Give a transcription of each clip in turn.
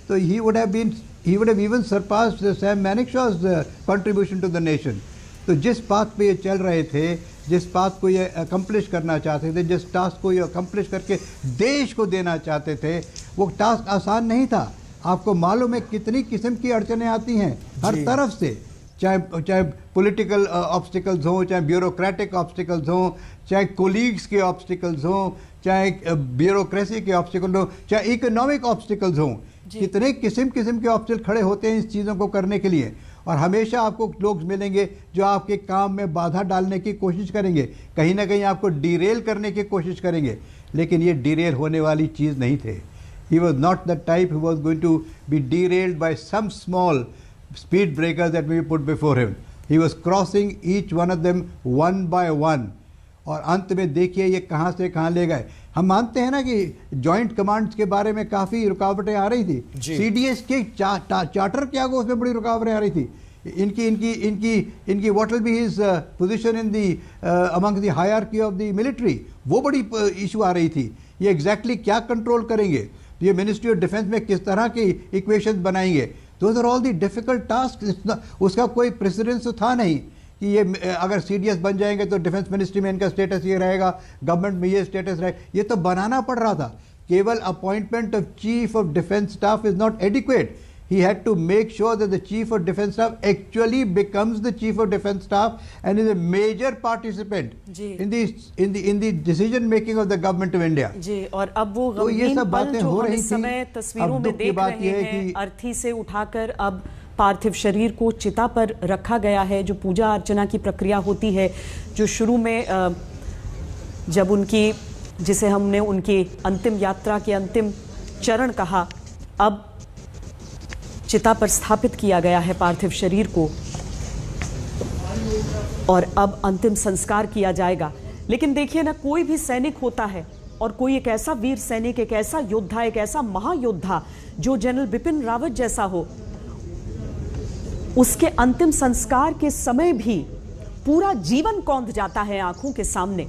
तो he would have even surpassed Sam Manekshaw's contribution to the nation. तो जिस बात पे ये चल रहे थे, जिस बात को ये अकम्प्लिश करना चाहते थे, जिस टास्क को ये अकम्प्लिश करके देश को देना चाहते थे, वो टास्क आसान नहीं था। आपको मालूम है कितनी किस्म की अड़चनें आती हैं हर तरफ से, चाहे पॉलिटिकल ऑब्स्टिकल्स हों, चाहे ब्यूरोक्रेटिक ऑब्स्टिकल्स हों, चाहे कोलीग्स के ऑब्स्टिकल्स हों, चाहे ब्यूरोक्रेसी के ऑब्स्टिकल हों, चाहे इकोनॉमिक ऑब्स्टिकल्स हों। कितने किस्म के ऑब्स्टिकल खड़े होते हैं इस चीज़ों को करने के लिए। और हमेशा आपको लोग मिलेंगे जो आपके काम में बाधा डालने की कोशिश करेंगे, कहीं ना कहीं आपको डीरेल करने की कोशिश करेंगे, लेकिन ये डीरेल होने वाली चीज़ नहीं थे। He was not the type who was going to be derailed by some small speed breakers that we put before him. He was crossing each one of them one by one. और अंत में देखिए ये कहाँ से कहाँ ले गए। हम मानते हैं ना कि जॉइंट कमांड्स के बारे में काफ़ी रुकावटें आ रही थी, CDS के चार्टर क्या को उसमें बड़ी रुकावटें आ रही थी। इनकी what will be his position in the among the hierarchy of the military, वो बड़ी इशू आ रही थी। ये एग्जैक्टली क्या कंट्रोल करेंगे, ये मिनिस्ट्री ऑफ डिफेंस में किस तरह की इक्वेशंस बनाएंगे। Those are all the difficult task. उसका कोई प्रेसिडेंस तो था नहीं कि ये अगर CDS बन जाएंगे तो डिफेंस मिनिस्ट्री में इनका स्टेटस ये रहेगा, गवर्नमेंट में ये स्टेटस रहेगा। ये तो बनाना पड़ रहा था। केवल appointment of chief of defence staff is not adequate. He had to make sure that the chief of defense staff actually becomes the chief of defense staff and is a major participant in the decision making of the government of India. जी, और अब वो गमगीन पल जो हम इस समय तस्वीरों में देख रहे हैं, अर्थी से उठाकर अब पार्थिव शरीर को चिता पर रखा गया है। जो पूजा अर्चना की प्रक्रिया होती है, जो शुरू में जब जिसे हमने उनकी अंतिम यात्रा के अंतिम चरण कहा, अब चिता पर स्थापित किया गया है पार्थिव शरीर को और अब अंतिम संस्कार किया जाएगा। लेकिन देखिए ना, कोई भी सैनिक होता है और कोई एक ऐसा वीर सैनिक, एक ऐसा योद्धा, एक ऐसा महायोद्धा जो जनरल बिपिन रावत जैसा हो, उसके अंतिम संस्कार के समय भी पूरा जीवन कौंध जाता है आंखों के सामने।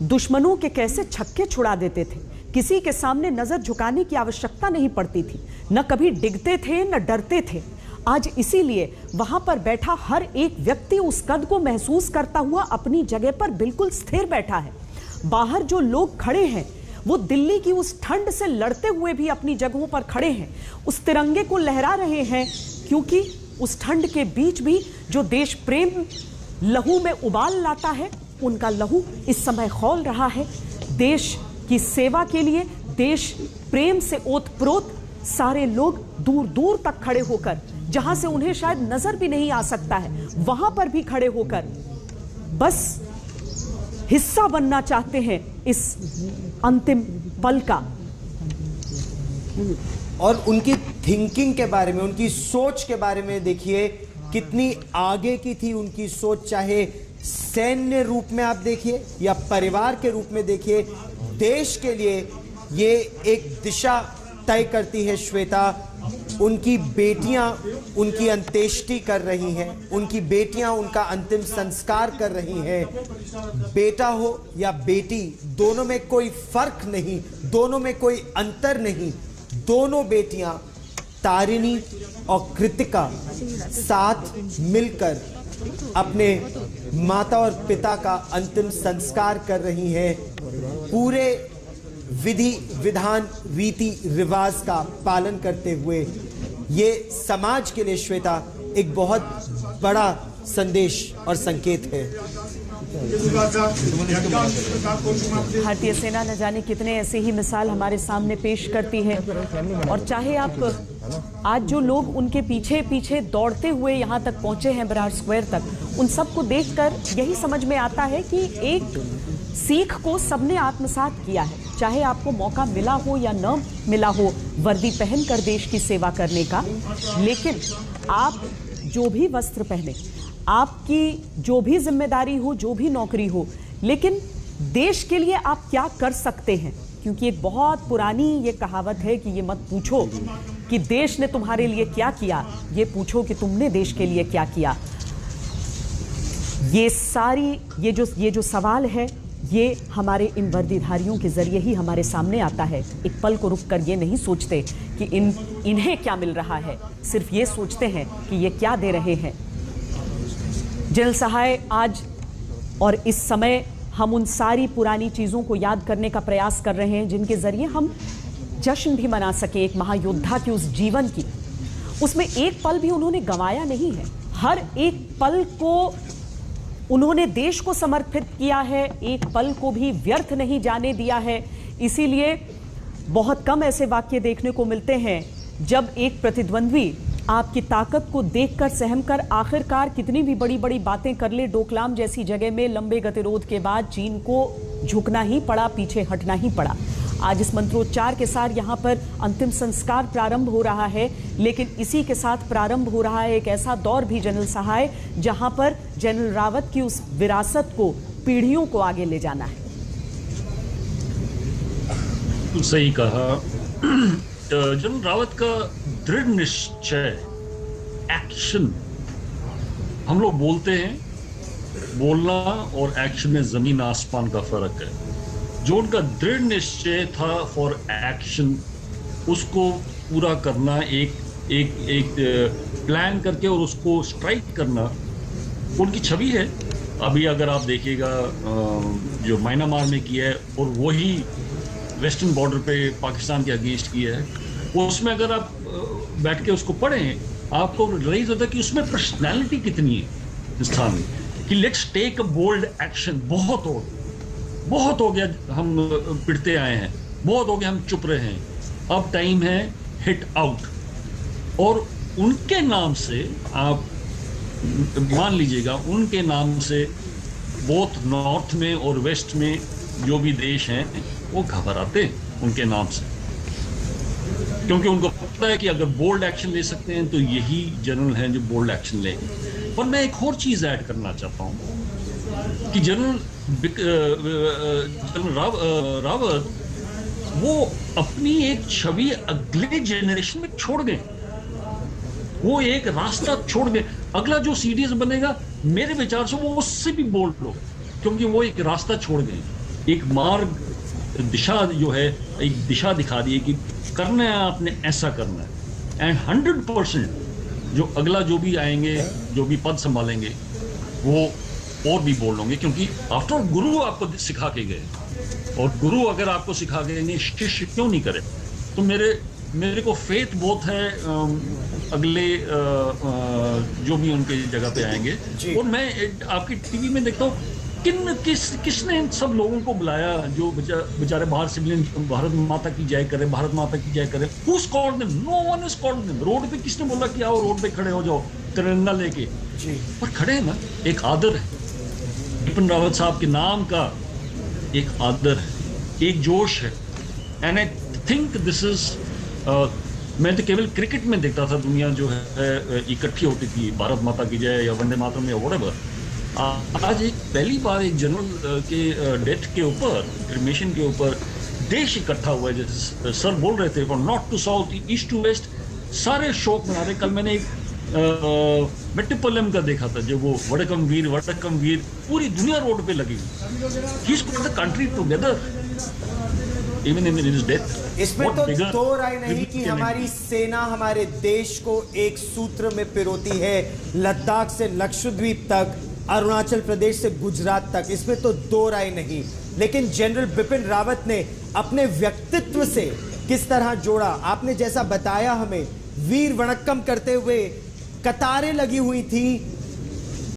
दुश्मनों के कैसे छक्के छुड़ा देते थे, किसी के सामने नजर झुकाने की आवश्यकता नहीं पड़ती थी, न कभी डिगते थे न डरते थे। आज इसीलिए वहां पर बैठा हर एक व्यक्ति उस कद को महसूस करता हुआ अपनी जगह पर बिल्कुल स्थिर बैठा है। बाहर जो लोग खड़े हैं वो दिल्ली की उस ठंड से लड़ते हुए भी अपनी जगहों पर खड़े हैं, उस तिरंगे को लहरा रहे हैं, क्योंकि उस ठंड के बीच भी जो देश प्रेम लहू में उबाल लाता है, उनका लहू इस समय खौल रहा है। देश की सेवा के लिए, देश प्रेम से ओतप्रोत सारे लोग दूर दूर तक खड़े होकर, जहां से उन्हें शायद नजर भी नहीं आ सकता है, वहां पर भी खड़े होकर बस हिस्सा बनना चाहते हैं इस अंतिम पल का। और उनकी थिंकिंग के बारे में, उनकी सोच के बारे में देखिए कितनी आगे की थी उनकी सोच। चाहे सैन्य रूप में आप देखिए या परिवार के रूप में देखिए, देश के लिए ये एक दिशा तय करती है श्वेता। उनकी बेटियां उनकी अंत्येष्टि कर रही हैं, उनकी बेटियां उनका अंतिम संस्कार कर रही हैं। बेटा हो या बेटी, दोनों में कोई फर्क नहीं, दोनों में कोई अंतर नहीं। दोनों बेटियां तारिणी और कृतिका साथ मिलकर अपने माता और पिता का अंतिम संस्कार कर रही हैं, पूरे विधि विधान रीति रिवाज का पालन करते हुए। ये समाज के लिए श्वेता एक बहुत बड़ा संदेश और संकेत है। भारतीय सेना न जाने कितने ऐसे ही मिसाल हमारे सामने पेश करती है, और चाहे आप आज जो लोग उनके पीछे पीछे दौड़ते हुए यहाँ तक पहुँचे हैं बरार स्क्वायर तक, उन सबको देखकर यही समझ में आता है कि एक सीख को सबने आत्मसात किया है। चाहे आपको मौका मिला हो या न मिला हो वर्दी पहनकर देश की सेवा करने का, लेकिन आप जो भी वस्त्र पहने, आपकी जो भी जिम्मेदारी हो, जो भी नौकरी हो, लेकिन देश के लिए आप क्या कर सकते हैं। क्योंकि एक बहुत पुरानी ये कहावत है कि ये मत पूछो कि देश ने तुम्हारे लिए क्या किया, ये पूछो कि तुमने देश के लिए क्या किया। ये जो सवाल है ये हमारे इन वर्दीधारियों के जरिए ही हमारे सामने आता है। एक पल को रुक कर ये नहीं सोचते कि इन्हें क्या मिल रहा है, सिर्फ ये सोचते हैं कि ये क्या दे रहे हैं। जनरल सहाय, आज और इस समय हम उन सारी पुरानी चीज़ों को याद करने का प्रयास कर रहे हैं जिनके जरिए हम जश्न भी मना सके एक महायोद्धा के उस जीवन की। उसमें एक पल भी उन्होंने गंवाया नहीं है, हर एक पल को उन्होंने देश को समर्पित किया है, एक पल को भी व्यर्थ नहीं जाने दिया है। इसीलिए बहुत कम ऐसे वाक्य देखने को मिलते हैं जब एक प्रतिद्वंद्वी आपकी ताकत को देखकर सहमकर आखिरकार कितनी भी बड़ी बड़ी बातें कर ले। डोकलाम जैसी जगह में लंबे गतिरोध के बाद चीन को झुकना ही पड़ा, पीछे हटना ही पड़ा। आज इस मंत्रोच्चार के साथ यहाँ पर अंतिम संस्कार प्रारंभ हो रहा है, लेकिन इसी के साथ प्रारंभ हो रहा है एक ऐसा दौर भी जनरल सहाय जहाँ पर जनरल रावत की उस विरासत को पीढ़ियों को आगे ले जाना है। सही कहा। जनरल रावत का दृढ़ निश्चय, एक्शन, हम लोग बोलते हैं, बोलना और एक्शन में जमीन आसमान का फर्क है। जो उनका दृढ़ निश्चय था फॉर एक्शन, उसको पूरा करना, एक प्लान करके और उसको स्ट्राइक करना उनकी छवि है। अभी अगर आप देखिएगा जो म्यांमार में किया है और वही वेस्टर्न बॉर्डर पे पाकिस्तान के अगेंस्ट किया है, उसमें अगर आप बैठ के उसको पढ़ें आपको रियलाइज होता है कि उसमें पर्सनैलिटी कितनी है हिंदुस्तान में, कि let's take a bold action. बहुत हो गया हम पिटते आए हैं, बहुत हो गया हम चुप रहे हैं, अब टाइम है हिट आउट। और उनके नाम से आप मान लीजिएगा, उनके नाम से बोथ नॉर्थ में और वेस्ट में जो भी देश हैं वो घबराते हैं उनके नाम से, क्योंकि उनको पता है कि अगर बोल्ड एक्शन ले सकते हैं तो यही जनरल हैं जो बोल्ड एक्शन लेंगे। पर मैं एक और चीज ऐड करना चाहता हूं कि जनरल रावत वो अपनी एक छवि अगले जनरेशन में छोड़ गए, वो एक रास्ता छोड़ गए। अगला जो सीरीज बनेगा मेरे विचार से वो उससे भी बोल्ड हो, क्योंकि वो एक रास्ता छोड़ गए, एक मार्ग, दिशा जो है, एक दिशा दिखा दी है कि करना है आपने, ऐसा करना है। एंड 100% जो अगला जो भी आएंगे, जो भी पद संभालेंगे, वो और भी बोल होंगे, क्योंकि आफ्टर गुरु आपको सिखा के गए, और गुरु अगर आपको सिखा के गए शिष्य क्यों नहीं करे। तो मेरे को फेथ बहुत है अगले जो भी उनके जगह पे आएंगे। और मैं आपकी टीवी में देखता हूँ किसने इन सब लोगों को बुलाया जो बेचारे बाहर सिविलियन भारत माता की जय करे, भारत माता की जय करे। Who called them? No one has called them. Road पे किसने बोला कि आओ रोड पे खड़े हो जाओ तिरंगा लेके? पर खड़े हैं ना, एक आदर है, बिपिन रावत साहब के नाम का एक आदर है, एक जोश है। And I think this is, मैं तो केवल क्रिकेट में देखता था दुनिया जो है इकट्ठी होती थी, भारत माता की जय या वंदे मातरम या व्हाटएवर। आज एक पहली बार एक जनरल के डेथ के ऊपर, क्रिमेशन के ऊपर देश इकट्ठा हुआ है। जैसे सर बोल रहे थे, from north to south, east to west, सारे शोक मना रहे। कल मैंने एक मेट्टिपल्लम का देखा था, जो वो वडक्कम वीर पूरी दुनिया रोड पे लगी हुई। He is put the country together even in his death. इसमें तो दो राय नहीं कि हमारी सेना हमारे देश को एक सूत्र में पिरोती है, लद्दाख से लक्षद्वीप तक, अरुणाचल प्रदेश से गुजरात तक, इसमें तो दो राय नहीं। लेकिन जनरल बिपिन रावत ने अपने व्यक्तित्व से किस तरह जोड़ा, आपने जैसा बताया हमें, वीर वणक्कम करते हुए कतारें लगी हुई थी